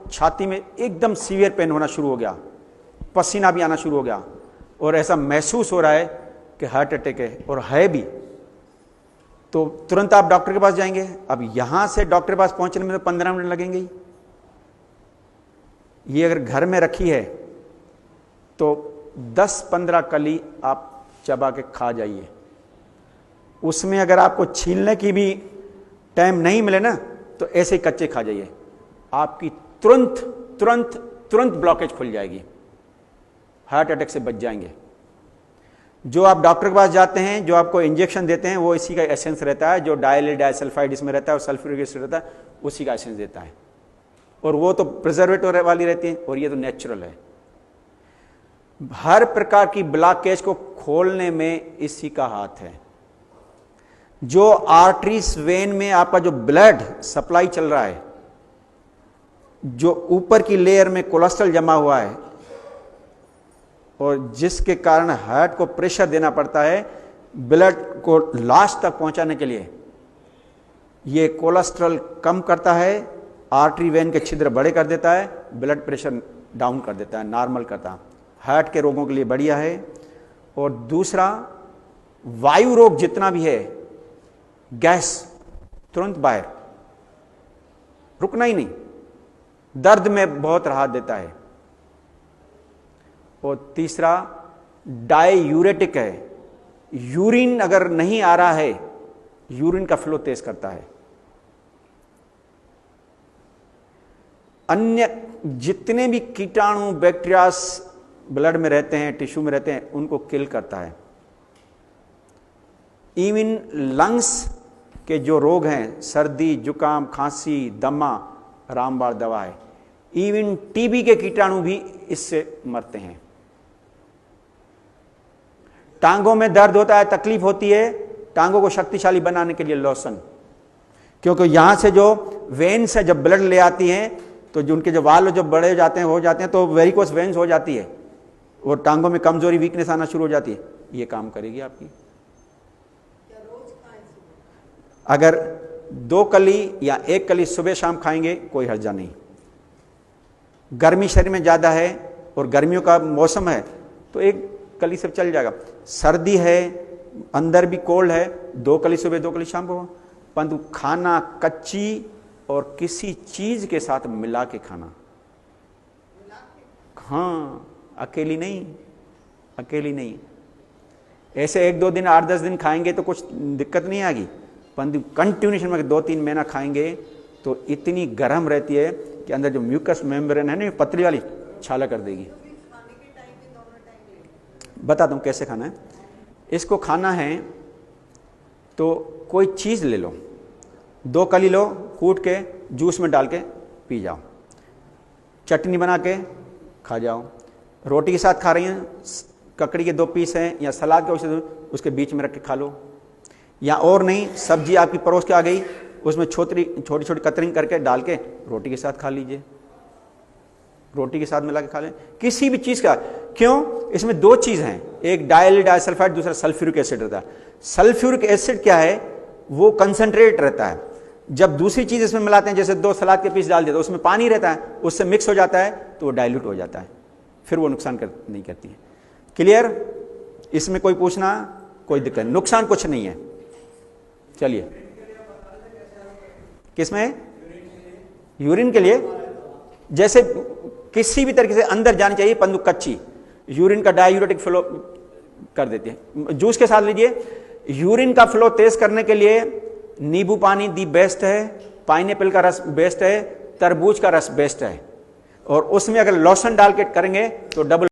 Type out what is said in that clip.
छाती में एकदम सीवियर पेन होना शुरू हो गया, पसीना भी आना शुरू हो गया और ऐसा महसूस हो रहा है कि हार्ट अटैक है, और है भी, तो तुरंत आप डॉक्टर के पास जाएंगे। अब यहां से डॉक्टर के पास पहुंचने में तो 15 मिनट लगेंगे ही। ये अगर घर में रखी है तो 10-15 कली आप चबा के खा जाइए। उसमें अगर आपको छीलने की भी टाइम नहीं मिले ना, तो ऐसे ही कच्चे खा जाइए, आपकी तुरंत तुरंत तुरंत ब्लॉकेज खुल जाएगी, हार्ट अटैक से बच जाएंगे। जो आप डॉक्टर के पास जाते हैं, जो आपको इंजेक्शन देते हैं, वो इसी का एसेंस रहता है, जो डाइलेट डाइसल्फाइड इसमें रहता है और सल्फ्यूरिक एसिड रहता है, उसी का एसेंस देता है, और वो तो प्रिजर्वेटिव वाली रहती है, और ये तो नेचुरल है। हर प्रकार की ब्लॉकेज को खोलने में इसी का हाथ है। जो आर्टरीज वेन में आपका जो ब्लड सप्लाई चल रहा है, जो ऊपर की लेयर में कोलेस्ट्रॉल जमा हुआ है और जिसके कारण हार्ट को प्रेशर देना पड़ता है ब्लड को लास्ट तक पहुंचाने के लिए, ये कोलेस्ट्रॉल कम करता है, आर्टरी वेन के छिद्र बड़े कर देता है, ब्लड प्रेशर डाउन कर देता है, नॉर्मल करता है। हार्ट के रोगों के लिए बढ़िया है। और दूसरा, वायु रोग जितना भी है, गैस तुरंत बाहर, रुकना ही नहीं, दर्द में बहुत राहत देता है। और तीसरा, डाययूरेटिक है, यूरिन अगर नहीं आ रहा है, यूरिन का फ्लो तेज करता है। अन्य जितने भी कीटाणु बैक्टीरियास ब्लड में रहते हैं, टिश्यू में रहते हैं, उनको किल करता है। इवन लंग्स के जो रोग हैं, सर्दी, जुकाम, खांसी, दमा, रामबाण दवा है। इवन टीबी के कीटाणु भी इससे मरते हैं। टांगों में दर्द होता है, तकलीफ होती है, टांगों को शक्तिशाली बनाने के लिए लोशन, क्योंकि यहां से जो वेन से जब ब्लड ले आती हैं, तो जो उनके जो वाल जो बड़े हो जाते हैं, तो वेरिकोस वेन्स हो जाती है और टांगों में कमजोरी, वीकनेस आना शुरू हो जाती है। ये काम करेगी आपकी। अगर 2 कली या 1 कली सुबह शाम खाएंगे, कोई हर्जा नहीं। गर्मी शरीर में ज्यादा है और गर्मियों का मौसम है, तो 1 कली से चल जाएगा। सर्दी है, अंदर भी कोल्ड है, 2 कली सुबह 2 कली शाम को, परंतु खाना कच्ची और किसी चीज के साथ मिला के खाना। हाँ, अकेली नहीं, अकेली नहीं। ऐसे 1-2 दिन, 8-10 दिन खाएंगे तो कुछ दिक्कत नहीं आएगी, परंतु कंटिन्यूशन में 2-3 महीना खाएंगे तो इतनी गर्म रहती है कि अंदर जो म्यूकस मेम्ब्रेन है ना, पतली वाली, छाला कर देगी। बताता हूं कैसे खाना है। इसको खाना है तो कोई चीज ले लो, 2 कली लो, कूट के जूस में डाल के पी जाओ, चटनी बना के खा जाओ, रोटी के साथ खा रही हैं, ककड़ी के 2 पीस हैं या सलाद के उसके बीच में रख के खा लो, या और नहीं, सब्जी आपकी परोस के आ गई, उसमें छोटी छोटी कतरिंग करके डाल के रोटी के साथ खा लीजिए, रोटी के साथ मिला के खा लें, किसी भी चीज का। क्यों? इसमें 2 चीज हैं, एक डाइलेट डाइसल्फाइड, दूसरा सल्फ्यूरिक एसिड रहता है। सल्फ्यूरिक एसिड क्या है? वो कंसंट्रेट रहता है। जब दूसरी चीज इसमें मिलाते हैं, जैसे 2 सलाद के पीस डाल दिए तो उसमें पानी रहता है, उससे मिक्स हो जाता है तो वो डाइल्यूट हो जाता है, फिर वो नुकसान नहीं करती है। क्लियर? इसमें कोई पूछना, कोई दिक्कत नहीं, नुकसान कुछ नहीं है। चलिए, किसमें? यूरिन के लिए जैसे किसी भी तरीके से अंदर जानी चाहिए, परंतु कच्ची, यूरिन का डाययूरेटिक फ्लो कर देती है। जूस के साथ लीजिए। यूरिन का फ्लो तेज करने के लिए नींबू पानी दी बेस्ट है, पाइनएप्पल का रस बेस्ट है, तरबूज का रस बेस्ट है, और उसमें अगर लोशन डाल के करेंगे तो डबल